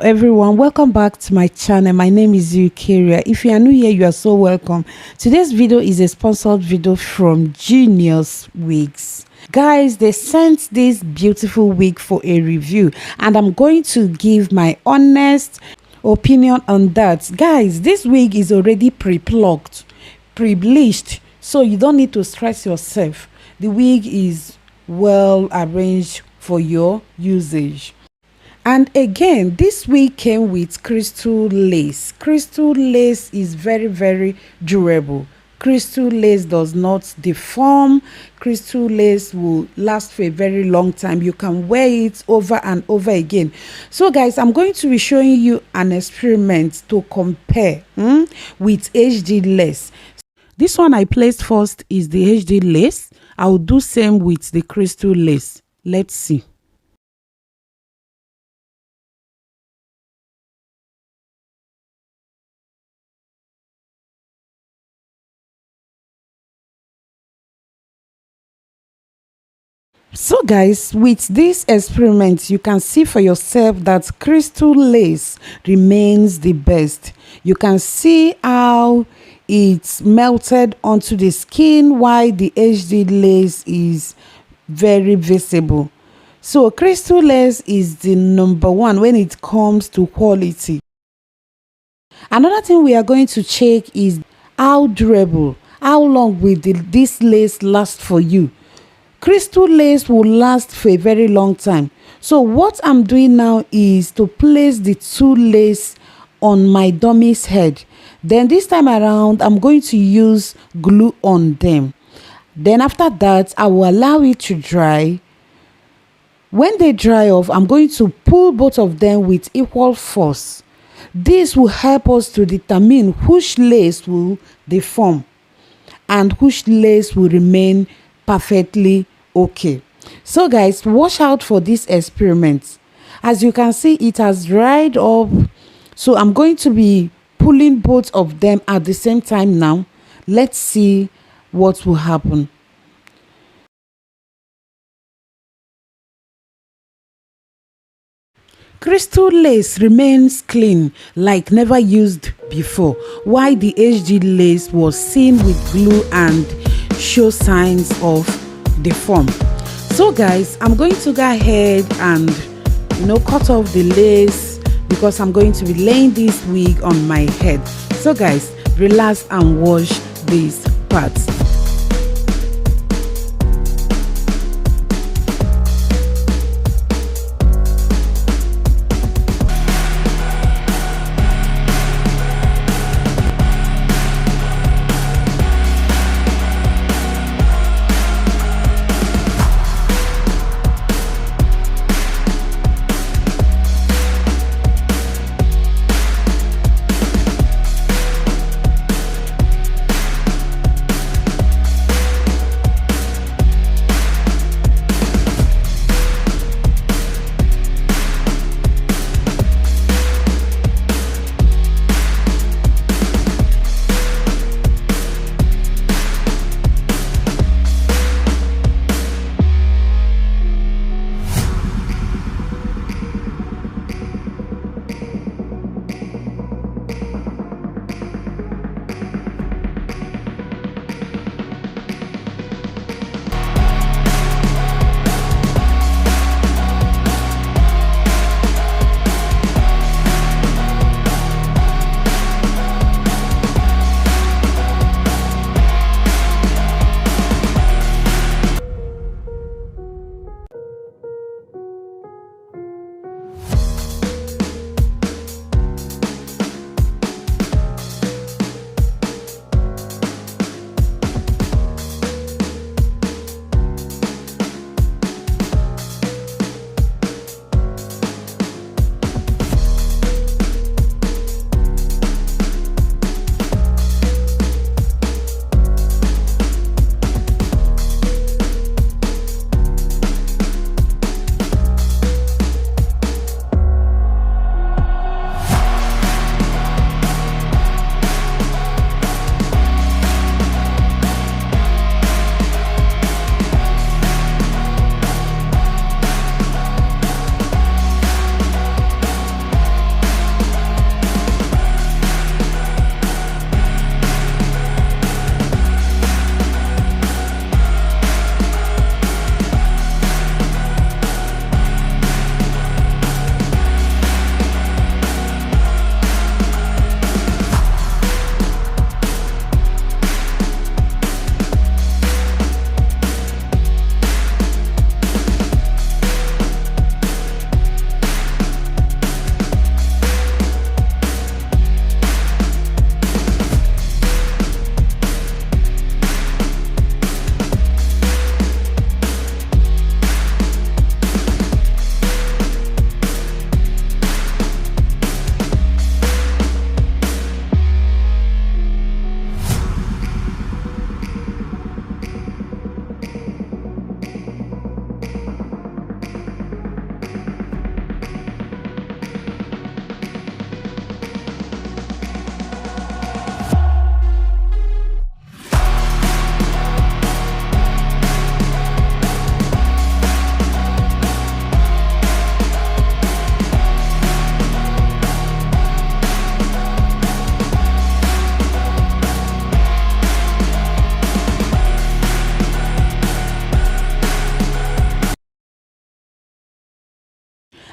everyone, welcome back to my channel. My name is Eukaria. If you are new here, you are so welcome. Today's video is a sponsored video from Geniuswigs. Guys, they sent this beautiful wig for a review and I'm going to give my honest opinion on that. Guys, this wig is already pre-plucked, pre-bleached, so you don't need to stress yourself. The wig is well arranged for your usage. And again, this wig came with crystal lace. Crystal lace is very durable. Crystal lace does not deform. Crystal lace will last for a very long time. You can wear it over and over again. So guys, I'm going to be showing you an experiment to compare with HD lace. This one I placed first is the HD lace. I'll do same with the crystal lace. Let's see. So guys, with this experiment, you can see for yourself that crystal lace remains the best. You can see how it's melted onto the skin while the HD lace is very visible. So crystal lace is the number one when it comes to quality. Another thing we are going to check is how durable, how long will this lace last for you. Crystal lace will last for a very long time. So what I'm doing now is to place the two lace on my dummy's head. Then this time around, I'm going to use glue on them. Then after that, I will allow it to dry. When they dry off, I'm going to pull both of them with equal force. This will help us to determine which lace will deform and which lace will remain perfectly okay. So guys, watch out for this experiment. As you can see, it has dried up, so I'm going to be pulling both of them at the same time now. Let's see what will happen. Crystal lace remains clean like never used before, while the HD lace was seen with glue and show signs of deform. So guys, I'm going to go ahead and cut off the lace because I'm going to be laying this wig on my head. So guys, relax and watch this part.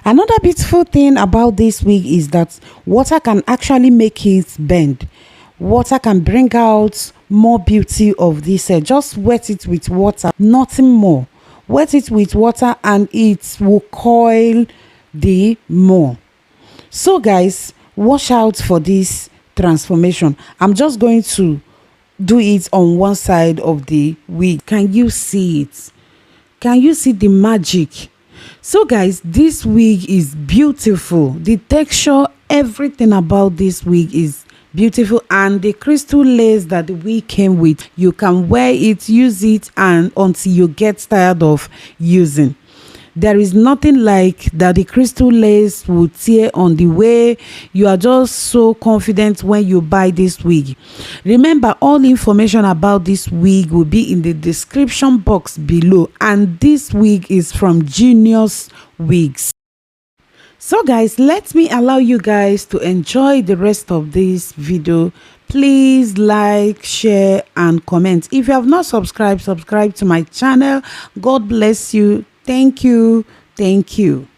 Another beautiful thing about this wig is that water can actually make it bend. Water can bring out more beauty of this hair. Just wet it with water, nothing more. Wet it with water and it will coil the more. So guys, watch out for this transformation. I'm just going to do it on one side of the wig. Can you see it? Can you see the magic? So guys, this wig is beautiful. The texture, everything about this wig is beautiful, and the crystal lace that the wig came with, you can wear it, use it, and until you get tired of using. There is nothing like that the crystal lace will tear on the way. You are just so confident when you buy this wig. Remember, all information about this wig will be in the description box below, and this wig is from Geniuswigs. So guys, let me allow you guys to enjoy the rest of this video. Please like, share and comment. If you have not subscribed, subscribe to my channel. God bless you. Thank you. Thank you.